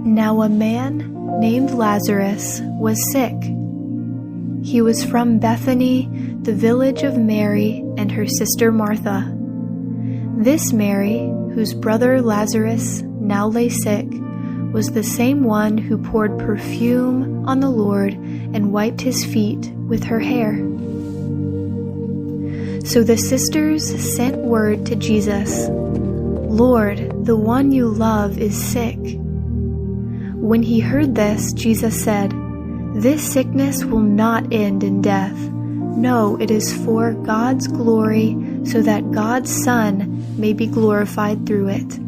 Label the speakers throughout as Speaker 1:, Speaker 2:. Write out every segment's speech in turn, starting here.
Speaker 1: Now a man named Lazarus was sick. He was from Bethany, the village of Mary and her sister Martha. This Mary, whose brother Lazarus now lay sick, was the same one who poured perfume on the Lord and wiped his feet with her hair. So the sisters sent word to Jesus, "Lord, the one you love is sick." When he heard this, Jesus said, "This sickness will not end in death. No, it is for God's glory, so that God's Son may be glorified through it."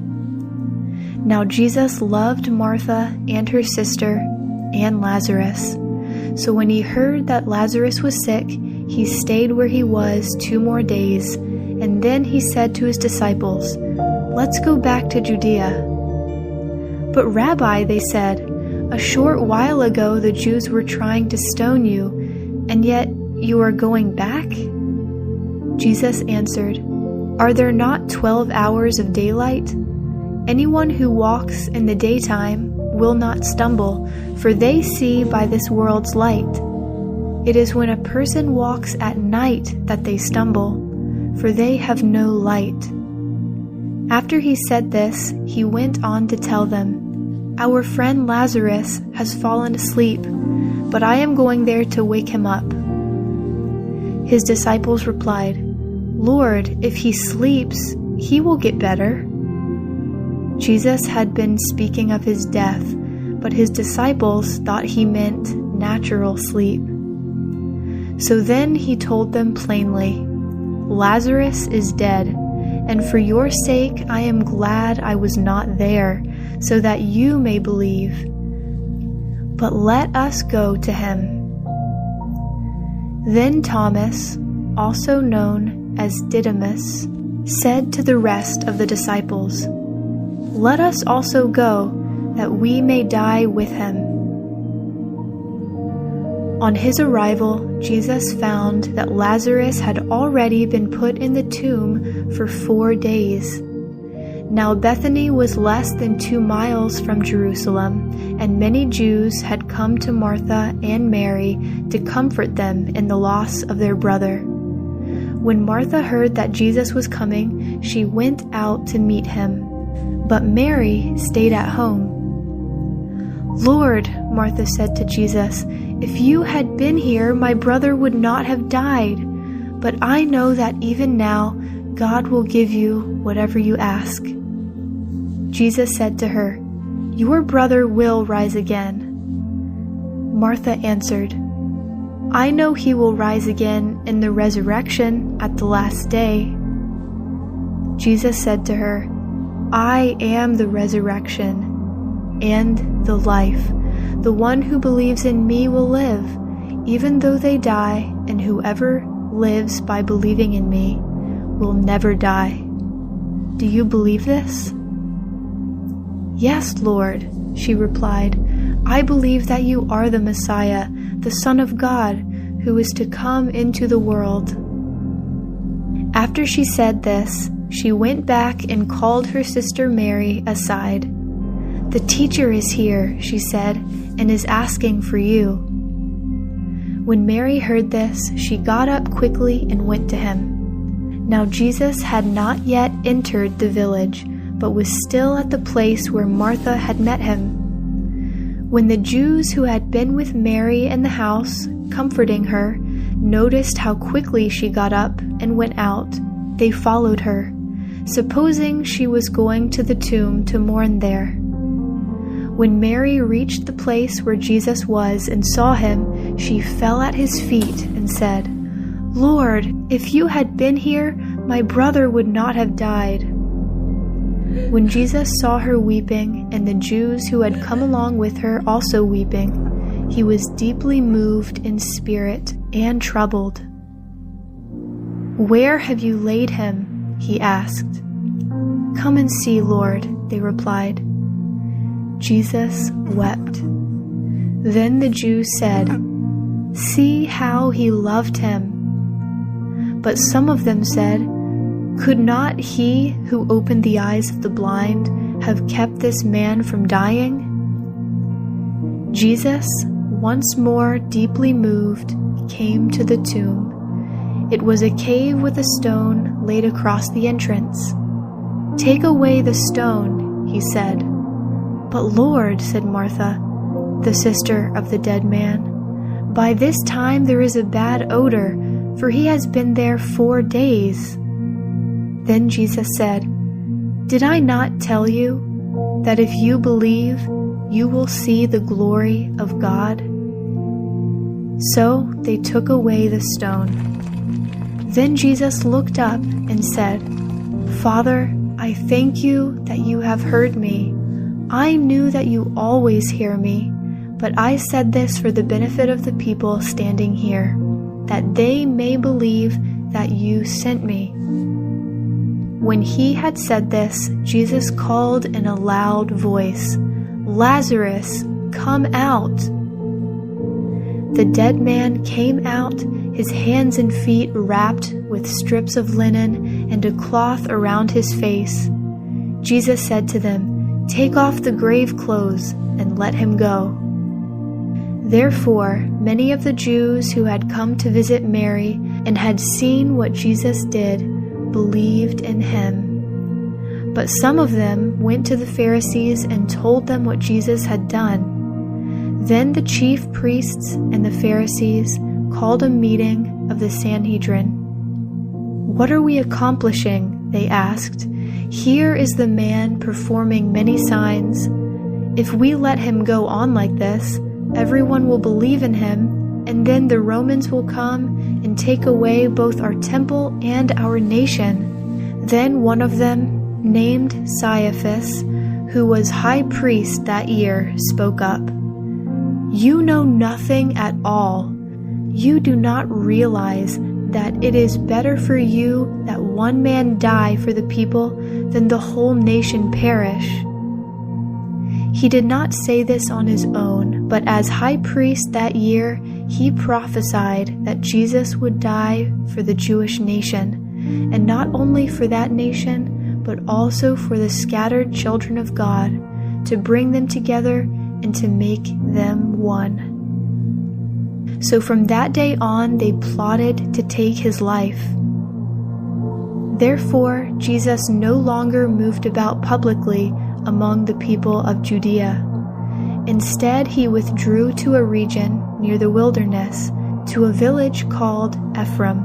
Speaker 1: Now Jesus loved Martha and her sister and Lazarus. So when he heard that Lazarus was sick, he stayed where he was 2 more days, and then he said to his disciples, "Let's go back to Judea." "But Rabbi," they said, "a short while ago the Jews were trying to stone you, and yet you are going back?" Jesus answered, "Are there not 12 hours of daylight? Anyone who walks in the daytime will not stumble, for they see by this world's light. It is when a person walks at night that they stumble, for they have no light." After he said this, he went on to tell them, "Our friend Lazarus has fallen asleep, but I am going there to wake him up." His disciples replied, "Lord, if he sleeps, he will get better." Jesus had been speaking of his death, but his disciples thought he meant natural sleep. So then he told them plainly, "Lazarus is dead, and for your sake I am glad I was not there, so that you may believe. But let us go to him." Then Thomas, also known as Didymus, said to the rest of the disciples, "Let us also go, that we may die with him." On his arrival, Jesus found that Lazarus had already been put in the tomb for 4 days. Now Bethany was less than 2 miles from Jerusalem, and many Jews had come to Martha and Mary to comfort them in the loss of their brother. When Martha heard that Jesus was coming, she went out to meet him, but Mary stayed at home. "Lord," Martha said to Jesus, "if you had been here, my brother would not have died. But I know that even now, God will give you whatever you ask." Jesus said to her, "Your brother will rise again." Martha answered, "I know he will rise again in the resurrection at the last day." Jesus said to her, "I am the resurrection and the life. The one who believes in me will live, even though they die, and whoever lives by believing in me will never die. Do you believe this?" "Yes, Lord," she replied. "I believe that you are the Messiah, the Son of God, who is to come into the world." After she said this, she went back and called her sister Mary aside. "The teacher is here," she said, "and is asking for you." When Mary heard this, she got up quickly and went to him. Now Jesus had not yet entered the village, but was still at the place where Martha had met him. When the Jews who had been with Mary in the house, comforting her, noticed how quickly she got up and went out, they followed her, supposing she was going to the tomb to mourn there. When Mary reached the place where Jesus was and saw him, she fell at his feet and said, "Lord, if you had been here, my brother would not have died." When Jesus saw her weeping, and the Jews who had come along with her also weeping, he was deeply moved in spirit and troubled. "Where have you laid him?" he asked. "Come and see, Lord," they replied. Jesus wept. Then the Jews said, "See how he loved him." But some of them said, "Could not he who opened the eyes of the blind have kept this man from dying?" Jesus, once more deeply moved, came to the tomb. It was a cave with a stone laid across the entrance. "Take away the stone," he said. "But Lord," said Martha, the sister of the dead man, "by this time there is a bad odor, for he has been there 4 days." Then Jesus said, "Did I not tell you that if you believe, you will see the glory of God?" So they took away the stone. Then Jesus looked up and said, "Father, I thank you that you have heard me. I knew that you always hear me, but I said this for the benefit of the people standing here, that they may believe that you sent me." When he had said this, Jesus called in a loud voice, "Lazarus, come out!" The dead man came out, his hands and feet wrapped with strips of linen and a cloth around his face. Jesus said to them, "Take off the grave clothes and let him go." Therefore, many of the Jews who had come to visit Mary and had seen what Jesus did believed in him. But some of them went to the Pharisees and told them what Jesus had done. Then the chief priests and the Pharisees called a meeting of the Sanhedrin. "What are we accomplishing?" they asked. "Here is the man performing many signs. If we let him go on like this, everyone will believe in him, and then the Romans will come and take away both our temple and our nation." Then one of them, named Caiaphas, who was high priest that year, spoke up. "You know nothing at all. You do not realize that it is better for you that one man die for the people than the whole nation perish." He did not say this on his own, but as high priest that year, he prophesied that Jesus would die for the Jewish nation, and not only for that nation, but also for the scattered children of God, to bring them together and to make them one. So from that day on, they plotted to take his life. Therefore, Jesus no longer moved about publicly among the people of Judea. Instead, he withdrew to a region near the wilderness, to a village called Ephraim,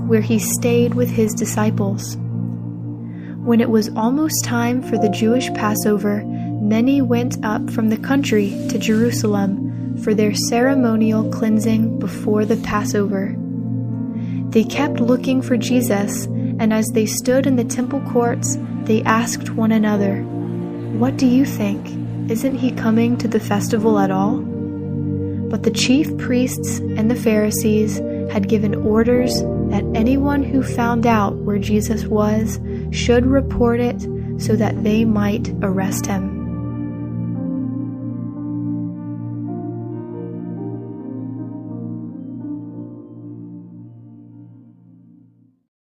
Speaker 1: where he stayed with his disciples. When it was almost time for the Jewish Passover, many went up from the country to Jerusalem for their ceremonial cleansing before the Passover. They kept looking for Jesus, and as they stood in the temple courts, they asked one another, "What do you think? Isn't he coming to the festival at all?" But the chief priests and the Pharisees had given orders that anyone who found out where Jesus was should report it so that they might arrest him.